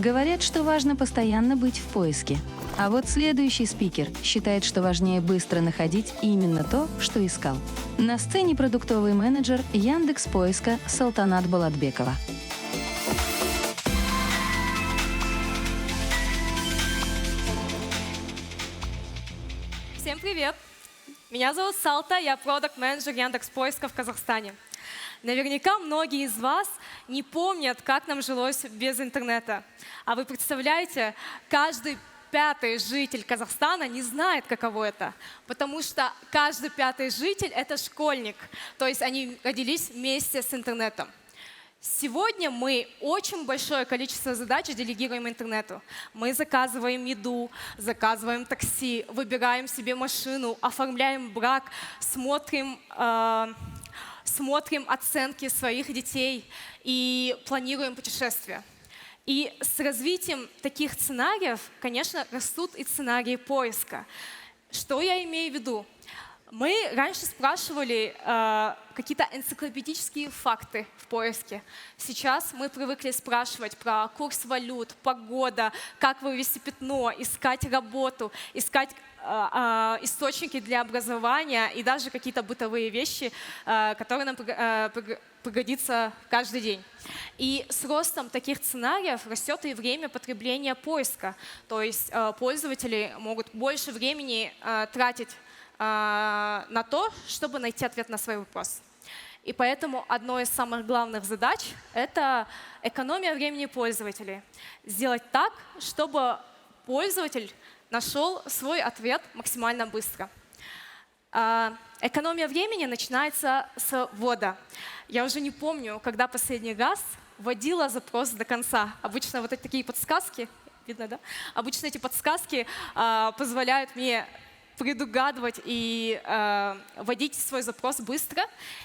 Говорят, что важно постоянно быть в поиске. А вот следующий спикер считает, что важнее быстро находить именно то, что искал. На сцене продуктовый менеджер Яндекс.Поиска Салтанат Болатбекова. Всем привет! Меня зовут Салта, я продакт-менеджер Яндекс.Поиска в Казахстане. Наверняка многие из вас не помнят, как нам жилось без интернета. А вы представляете, каждый пятый житель Казахстана не знает, каково это, потому что каждый пятый житель — это школьник, то есть они родились вместе с интернетом. Сегодня мы очень большое количество задач делегируем интернету. Мы заказываем еду, заказываем такси, выбираем себе машину, оформляем брак, смотрим оценки своих детей и планируем путешествия. И с развитием таких сценариев, конечно, растут и сценарии поиска. Что я имею в виду? Мы раньше спрашивали какие-то энциклопедические факты в поиске. Сейчас мы привыкли спрашивать про курс валют, погода, как вывести пятно, искать работу, искать источники для образования и даже какие-то бытовые вещи, которые нам пригодятся каждый день. И с ростом таких сценариев растет и время потребления поиска. То есть пользователи могут больше времени тратить на то, чтобы найти ответ на свой вопрос. И поэтому одной из самых главных задач — это экономия времени пользователей. Сделать так, чтобы пользователь нашел свой ответ максимально быстро. Экономия времени начинается с ввода. Я уже не помню, когда последний раз вводила запрос до конца. Обычно вот такие подсказки, видно, да? Обычно эти подсказки позволяют мне предугадывать и вводить свой запрос быстро.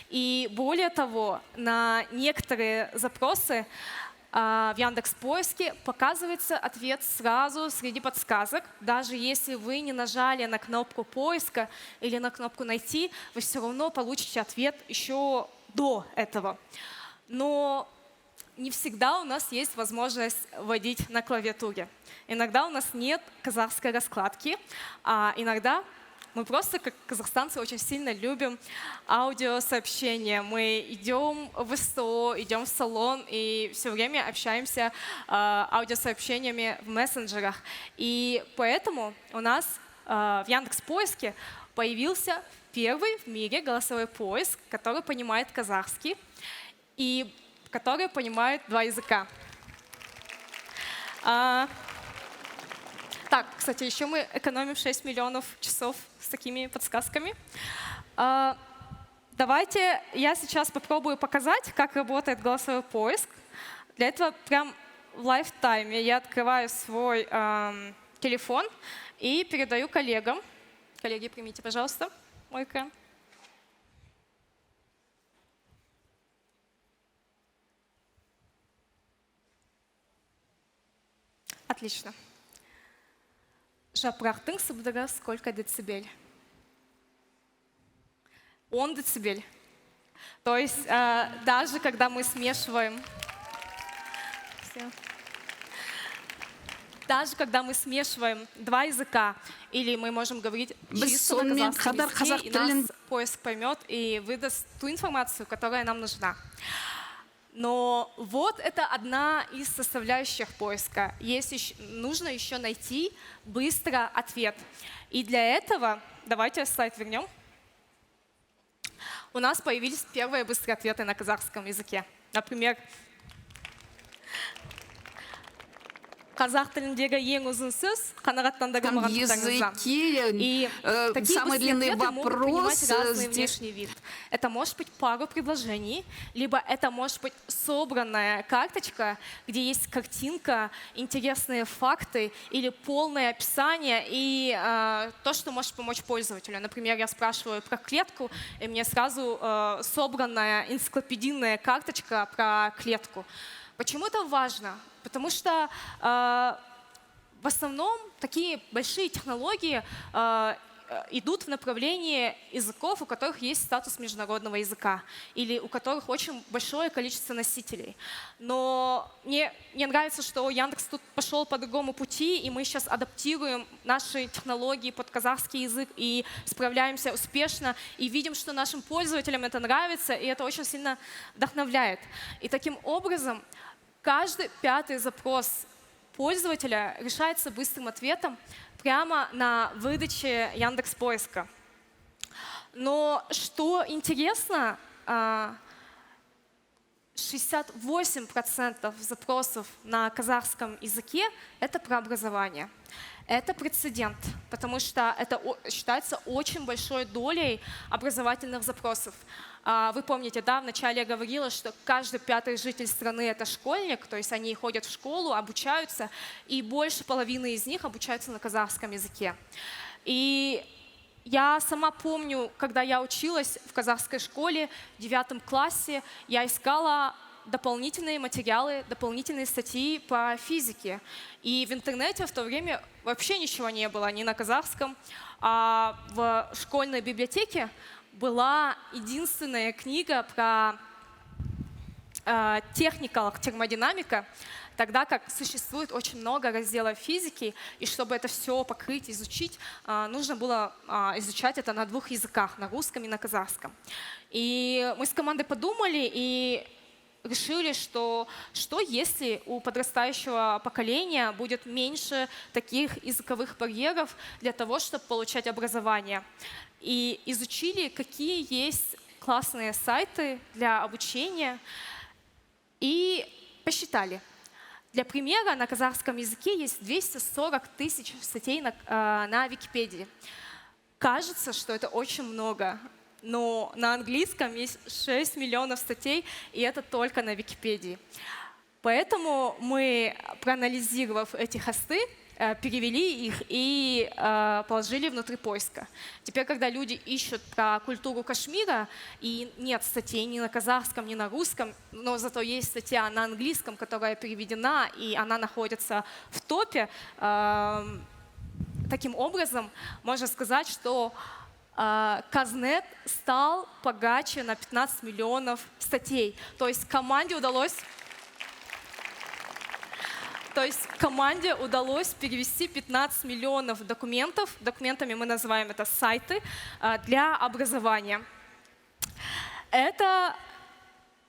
И более того, на некоторые запросы в Яндекс.Поиске показывается ответ сразу среди подсказок. Даже если вы не нажали на кнопку поиска или на кнопку «Найти», вы все равно получите ответ еще до этого. Но не всегда у нас есть возможность вводить на клавиатуре. Иногда у нас нет казахской раскладки, а иногда мы просто, как казахстанцы, очень сильно любим аудиосообщения. Мы идем в СТО, идем в салон и все время общаемся аудиосообщениями в мессенджерах. И поэтому у нас в Яндекс.Поиске появился первый в мире голосовой поиск, который понимает казахский и который понимает два языка. Так, кстати, еще мы экономим 6 миллионов часов с такими подсказками. Давайте я сейчас попробую показать, как работает голосовой поиск. Для этого прям в лайфтайме я открываю свой телефон и передаю коллегам. Коллеги, примите, пожалуйста, мой экран. Отлично. Жапырақтың сыбдыры сколько децибель? 10 децибель. То есть даже когда мы смешиваем... Даже когда мы смешиваем два языка, или мы можем говорить чисто на казахском языке, и нас поиск поймет и выдаст ту информацию, которая нам нужна. Но вот это одна из составляющих поиска. Нужно еще найти быстро ответ. И для этого, давайте слайд вернем. У нас появились первые быстрые ответы на казахском языке. Например, қазақ тіліндегі ең ұзын сөз қанағаттандырылмаған языке, и самый длинный вопрос здесь. Это может быть пару предложений, либо это может быть собранная карточка, где есть картинка, интересные факты или полное описание и то, что может помочь пользователю. Например, я спрашиваю про клетку, и мне сразу собранная энциклопедийная карточка про клетку. Почему это важно? Потому что в основном такие большие технологии идут в направлении языков, у которых есть статус международного языка или у которых очень большое количество носителей. Но мне нравится, что Яндекс тут пошел по другому пути, и мы сейчас адаптируем наши технологии под казахский язык и справляемся успешно, и видим, что нашим пользователям это нравится, и это очень сильно вдохновляет. И таким образом каждый 5-й запрос пользователя решается быстрым ответом прямо на выдаче Яндекс.Поиска. Но что интересно, 68% запросов на казахском языке — это про образование. Это прецедент, потому что это считается очень большой долей образовательных запросов. Вы помните, да, вначале я говорила, что каждый 5-й житель страны — это школьник, то есть они ходят в школу, обучаются, и больше половины из них обучаются на казахском языке. И я сама помню, когда я училась в казахской школе в 9 классе, я искала дополнительные материалы, дополнительные статьи по физике. И в интернете в то время вообще ничего не было, ни на казахском. А в школьной библиотеке была единственная книга про техника термодинамика, тогда как существует очень много разделов физики, и чтобы это все покрыть, изучить, нужно было изучать это на 2 языках, на русском и на казахском. И мы с командой подумали и решили, что если у подрастающего поколения будет меньше таких языковых барьеров для того, чтобы получать образование. И изучили, какие есть классные сайты для обучения, и посчитали. Для примера, на казахском языке есть 240 тысяч статей на Википедии. Кажется, что это очень много. Но на английском есть 6 миллионов статей, и это только на Википедии. Поэтому мы, проанализировав эти хосты, перевели их и положили внутри поиска. Теперь, когда люди ищут про культуру Кашмира, и нет статей ни на казахском, ни на русском, но зато есть статья на английском, которая переведена, и она находится в топе, таким образом, можно сказать, что Казнет стал богаче на 15 миллионов статей. То есть команде удалось перевести 15 миллионов документов. Документами мы называем это сайты для образования. Это,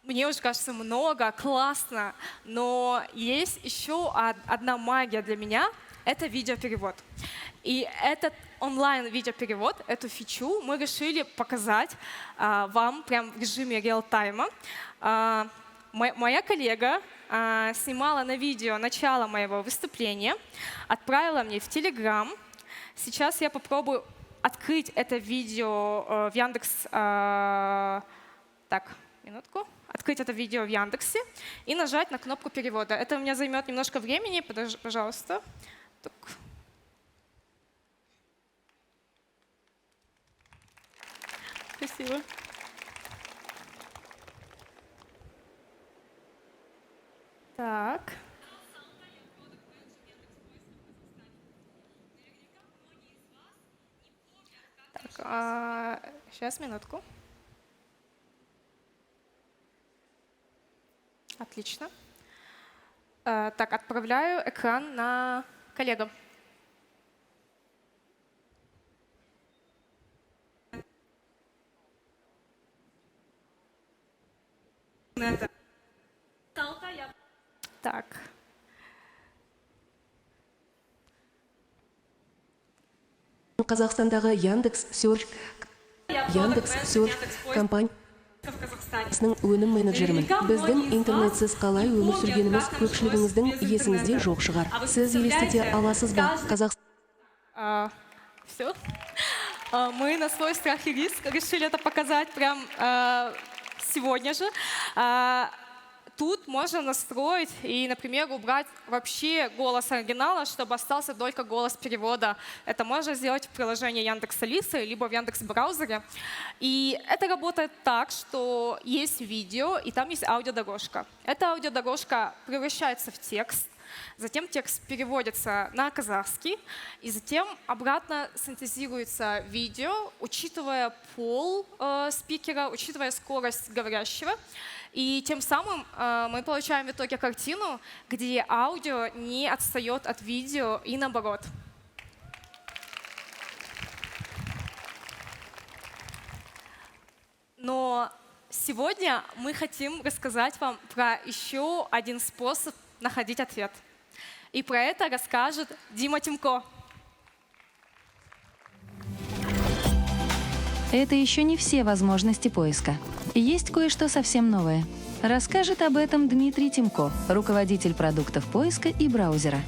мне уже кажется, много, классно, но есть еще одна магия для меня — это видеоперевод. И этот онлайн-видеоперевод, эту фичу мы решили показать вам прямо в режиме реал-тайма. Моя коллега снимала на видео начало моего выступления, отправила мне в Telegram. Сейчас я попробую открыть это видео в Яндекс. Так, минутку. Открыть это видео в Яндексе и нажать на кнопку перевода. Это у меня займет немножко времени. Подожди, пожалуйста. Так. Спасибо. Так. Сейчас, минутку. Отлично. Так, отправляю экран на коллегам. Так. Қазақстандағы Яндекс Search компаниясының өнім менеджерімін. Біздің интернетсіз қалай өмір сүргеніміз көпшілігіңіздің есіңізде жоқ шығар. Сіз елестете аласыз ба? Все. Мы на свой страх и риск решили это показать прям сегодня же. Тут можно настроить и, например, убрать вообще голос оригинала, чтобы остался только голос перевода. Это можно сделать в приложении Яндекс.Алисы либо в Яндекс.Браузере. И это работает так, что есть видео, и там есть аудиодорожка. Эта аудиодорожка превращается в текст. затем текст переводится на казахский, и затем обратно синтезируется видео, учитывая пол спикера, учитывая скорость говорящего. И тем самым мы получаем в итоге картину, где аудио не отстает от видео и наоборот. Но сегодня мы хотим рассказать вам про еще один способ находить ответ. И про это расскажет Дима Тимко. Это еще не все возможности поиска. Есть кое-что совсем новое. Расскажет об этом Дмитрий Тимко, руководитель продуктов поиска и браузера.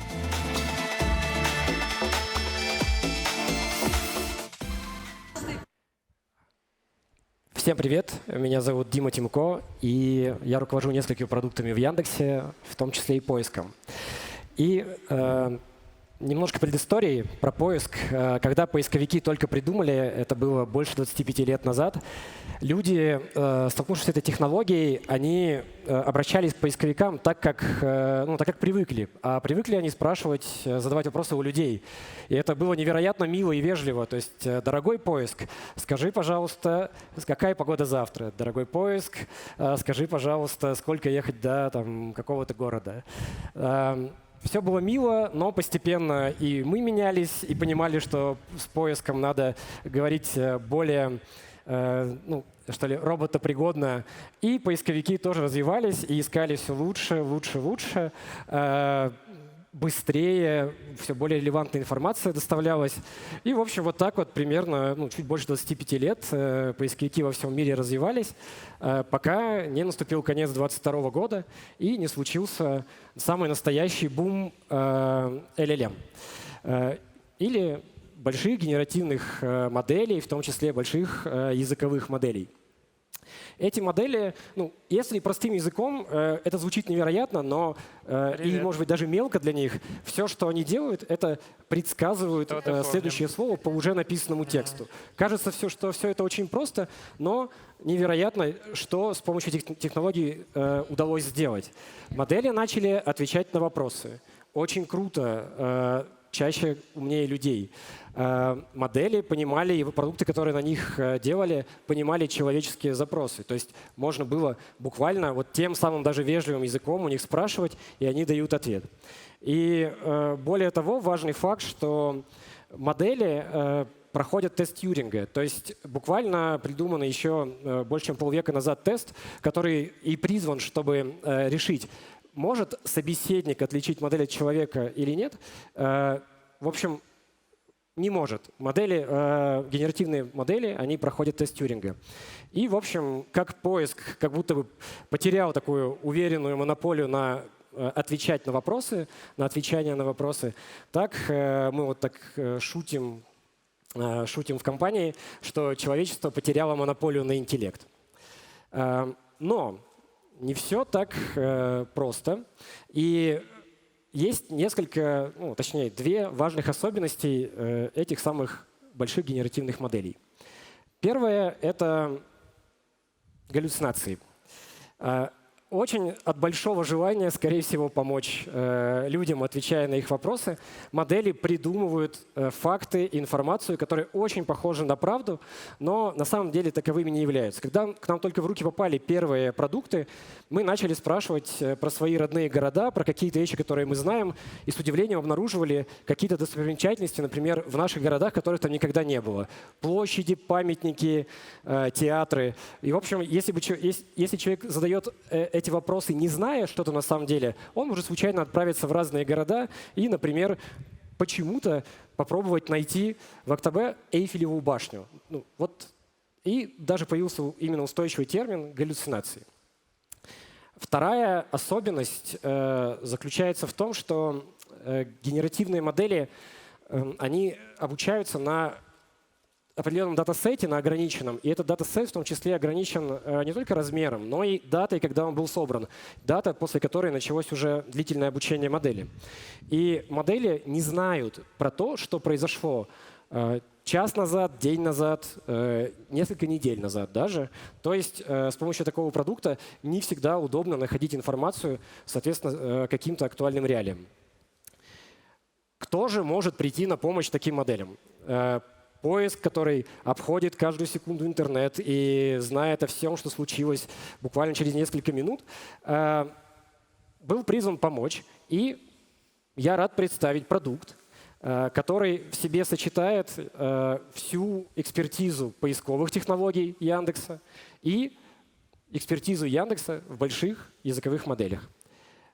Всем привет, меня зовут Дима Тимко, и я руковожу несколькими продуктами в Яндексе, в том числе и поиском. И немножко предыстории про поиск. Когда поисковики только придумали, это было больше 25 лет назад, люди, столкнувшись с этой технологией, они обращались к поисковикам так, как привыкли. А привыкли они спрашивать, задавать вопросы у людей. И это было невероятно мило и вежливо. То есть, дорогой поиск, скажи, пожалуйста, какая погода завтра? Дорогой поиск, скажи, пожалуйста, сколько ехать до какого-то города? Все было мило, но постепенно и мы менялись, и понимали, что с поиском надо говорить более, роботопригодно. И поисковики тоже развивались и искали все лучше, лучше, быстрее, все более релевантная информация доставлялась. И, в общем, вот так вот примерно чуть больше 25 лет поисковики во всем мире развивались, пока не наступил конец 2022 года и не случился самый настоящий бум LLM. Или больших генеративных моделей, в том числе больших языковых моделей. Эти модели, если простым языком, это звучит невероятно, но и, может быть, даже мелко для них, все, что они делают, это предсказывают следующее слово по уже написанному тексту. Кажется, что все это очень просто, но невероятно, что с помощью этих технологий удалось сделать. Модели начали отвечать на вопросы. Очень круто, чаще умнее людей. Модели понимали, и продукты, которые на них делали, понимали человеческие запросы. То есть можно было буквально вот тем самым даже вежливым языком у них спрашивать, и они дают ответ. И более того, важный факт, что модели проходят тест Тьюринга. То есть буквально придуман еще больше чем полвека назад тест, который и призван, чтобы решить, может собеседник отличить модель от человека или нет. В общем, не может. Генеративные модели, они проходят тест Тьюринга. И, в общем, как поиск как будто бы потерял такую уверенную монополию на отвечать на вопросы, на отвечание на вопросы, так мы вот так шутим в компании, что человечество потеряло монополию на интеллект. Но не все так просто. И есть две важных особенностей этих самых больших генеративных моделей. Первое — это галлюцинации. Очень от большого желания, скорее всего, помочь людям, отвечая на их вопросы, модели придумывают факты, информацию, которые очень похожи на правду, но на самом деле таковыми не являются. Когда к нам только в руки попали первые продукты, мы начали спрашивать про свои родные города, про какие-то вещи, которые мы знаем, и с удивлением обнаруживали какие-то достопримечательности, например, в наших городах, которых там никогда не было. Площади, памятники, театры. И, в общем, если человек задает эти вопросы, не зная что-то на самом деле, он может случайно отправиться в разные города и, например, почему-то попробовать найти в Актабе Эйфелеву башню. И даже появился именно устойчивый термин галлюцинации. Вторая особенность заключается в том, что генеративные модели, они обучаются на определенном датасете, на ограниченном. И этот датасет в том числе ограничен не только размером, но и датой, когда он был собран. Дата, после которой началось уже длительное обучение модели. И модели не знают про то, что произошло час назад, день назад, несколько недель назад даже. То есть с помощью такого продукта не всегда удобно находить информацию, соответственно, каким-то актуальным реалиям. Кто же может прийти на помощь таким моделям? Поиск, который обходит каждую секунду интернет и знает о всем, что случилось буквально через несколько минут, был призван помочь. И я рад представить продукт, который в себе сочетает всю экспертизу поисковых технологий Яндекса и экспертизу Яндекса в больших языковых моделях.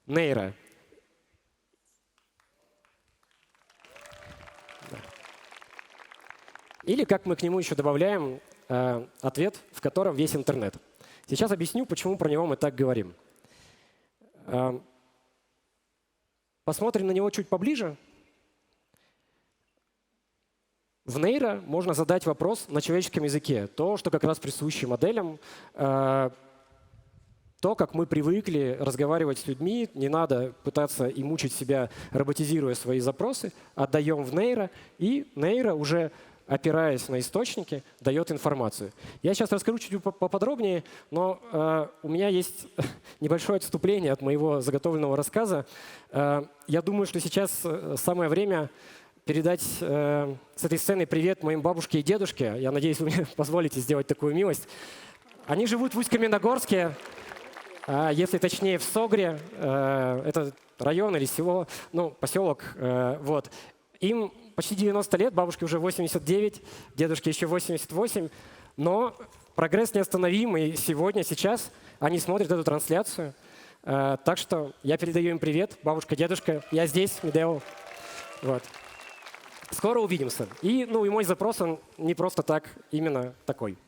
Нейро. Или, как мы к нему еще добавляем, ответ, в котором весь интернет. Сейчас объясню, почему про него мы так говорим. Посмотрим на него чуть поближе. В нейро можно задать вопрос на человеческом языке. То, что как раз присуще моделям, то, как мы привыкли разговаривать с людьми. Не надо пытаться и мучить себя, роботизируя свои запросы. Отдаем в нейро, и нейро уже, опираясь на источники, дает информацию. Я сейчас расскажу чуть поподробнее, но у меня есть небольшое отступление от моего заготовленного рассказа. Я думаю, что сейчас самое время передать с этой сцены привет моим бабушке и дедушке. Я надеюсь, вы мне позволите сделать такую милость. Они живут в Усть-Каменогорске, если точнее в Согре. Это район или село, ну, поселок. Вот. Им почти 90 лет, бабушке уже 89, дедушке еще 88. Но прогресс неостановим, и сегодня, сейчас они смотрят эту трансляцию. Так что я передаю им привет. Бабушка, дедушка, я здесь, Медео. Вот. Скоро увидимся. И мой запрос, он не просто так, именно такой.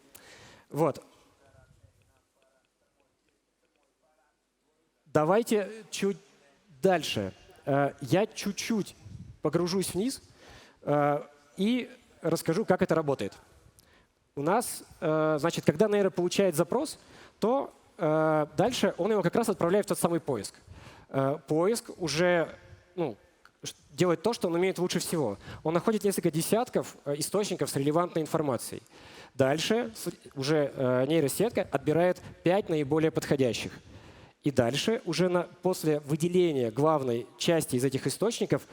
Вот. Давайте чуть дальше. Я чуть-чуть погружусь вниз и расскажу, как это работает. У нас, значит, когда нейро получает запрос, то дальше он его как раз отправляет в тот самый поиск. Поиск уже делает то, что он умеет лучше всего. Он находит несколько десятков источников с релевантной информацией. Дальше уже нейросетка отбирает 5 наиболее подходящих. И дальше уже после выделения главной части из этих источников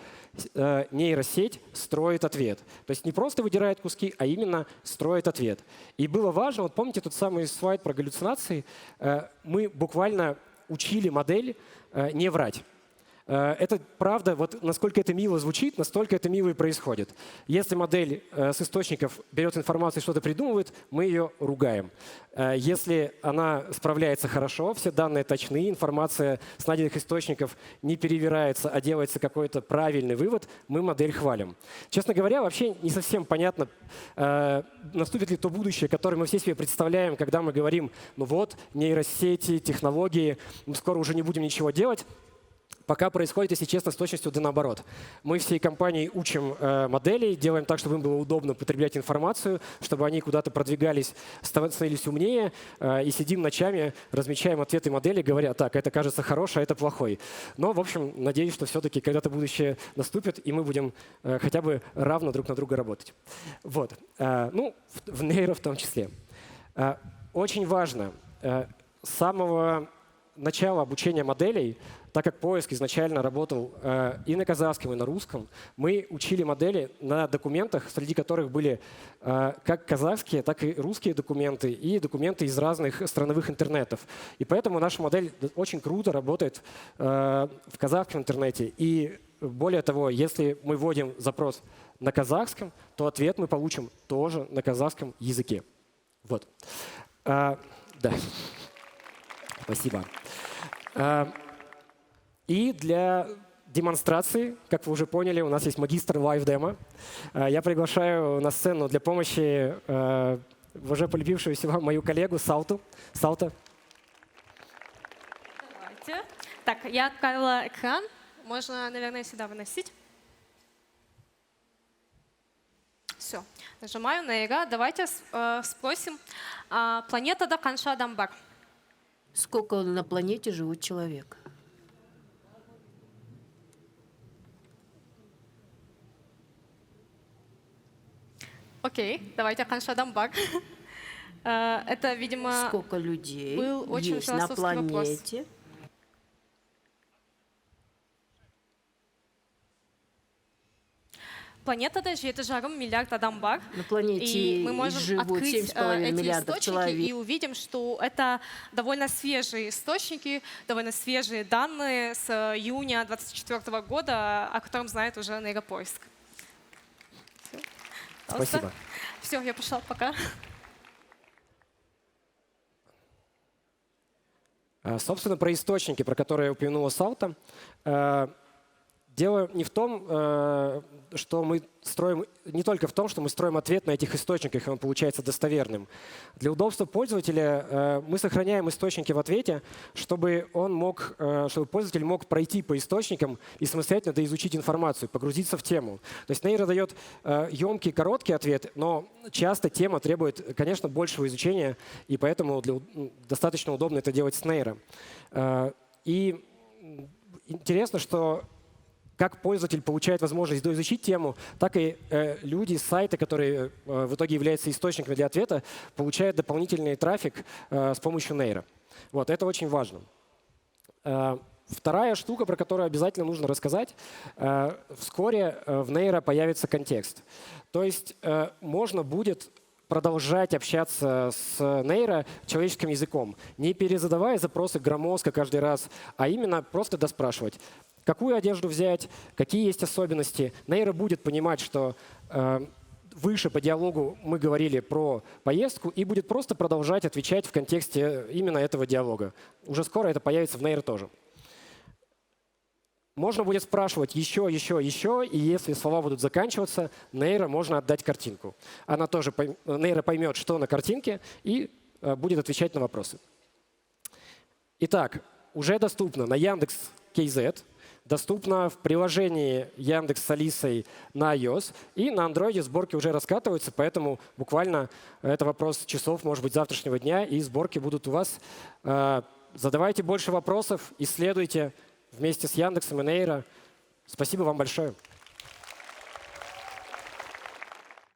нейросеть строит ответ. То есть не просто выдирает куски, а именно строит ответ. И было важно, вот помните тот самый слайд про галлюцинации? Мы буквально учили модель не врать. Это правда, вот насколько это мило звучит, настолько это мило и происходит. Если модель с источников берет информацию и что-то придумывает, мы ее ругаем. Если она справляется хорошо, все данные точны, информация с найденных источников не перевирается, а делается какой-то правильный вывод, мы модель хвалим. Честно говоря, вообще не совсем понятно, наступит ли то будущее, которое мы все себе представляем, когда мы говорим, ну вот, нейросети, технологии, мы скоро уже не будем ничего делать. Пока происходит, если честно, с точностью да наоборот. Мы всей компанией учим моделей, делаем так, чтобы им было удобно потреблять информацию, чтобы они куда-то продвигались, становились умнее, и сидим ночами, размечаем ответы модели, говоря, так, это кажется хорошее, а это плохой. Но, в общем, надеюсь, что все-таки когда-то будущее наступит, и мы будем хотя бы равно друг на друга работать. Вот. В нейро в том числе. Очень важно с самого начала обучения моделей, так как поиск изначально работал и на казахском, и на русском, мы учили модели на документах, среди которых были как казахские, так и русские документы, и документы из разных страновых интернетов. И поэтому наша модель очень круто работает в казахском интернете. И более того, если мы вводим запрос на казахском, то ответ мы получим тоже на казахском языке. Вот. Да. Спасибо. И для демонстрации, как вы уже поняли, у нас есть магистр лайв-демо. Я приглашаю на сцену для помощи уже полюбившуюся вам мою коллегу Салту. Салта. Давайте. Так, я открыла экран. Можно, наверное, сюда выносить. Все. Нажимаю на «Эра». Давайте спросим. Планетада қанша адам бар? Сколько на планете живут человек? Окей, давайте Ханша Дамбак. Это, видимо, Сколько людей был очень есть на философский вопрос. планете? Планета даже это же 1 миллиард адам бар. На планете И мы можем живут открыть 7,5 эти миллиардов источники человек. и увидим, что это довольно свежие источники, довольно свежие данные с июня 2024 года, о котором знает уже нейропоиск. Спасибо. Все, я пошла, пока. Собственно, про источники, про которые упомянула Салта. Дело не в том, что мы строим, не только в том, что мы строим ответ на этих источниках, и он получается достоверным. Для удобства пользователя мы сохраняем источники в ответе, чтобы пользователь мог пройти по источникам и самостоятельно доизучить информацию, погрузиться в тему. То есть нейро дает емкий, короткий ответ, но часто тема требует, конечно, большего изучения, и поэтому достаточно удобно это делать с нейро. И интересно, что как пользователь получает возможность доизучить тему, так и люди с сайта, которые в итоге являются источниками для ответа, получают дополнительный трафик с помощью нейро. Вот, это очень важно. Вторая штука, про которую обязательно нужно рассказать. Вскоре в нейро появится контекст. То есть можно будет продолжать общаться с нейро человеческим языком, не перезадавая запросы громоздко каждый раз, а именно просто доспрашивать. Какую одежду взять, какие есть особенности. Нейро будет понимать, что выше по диалогу мы говорили про поездку, и будет просто продолжать отвечать в контексте именно этого диалога. Уже скоро это появится в нейро тоже. Можно будет спрашивать еще, и если слова будут заканчиваться, нейро можно отдать картинку. Нейро поймет, что на картинке, и будет отвечать на вопросы. Итак, уже доступно на Яндекс.Кз, доступно в приложении Яндекс с Алисой на iOS, и на Android сборки уже раскатываются, поэтому буквально это вопрос часов, может быть, завтрашнего дня, и сборки будут у вас. Задавайте больше вопросов, исследуйте вместе с Яндексом и нейро. Спасибо вам большое.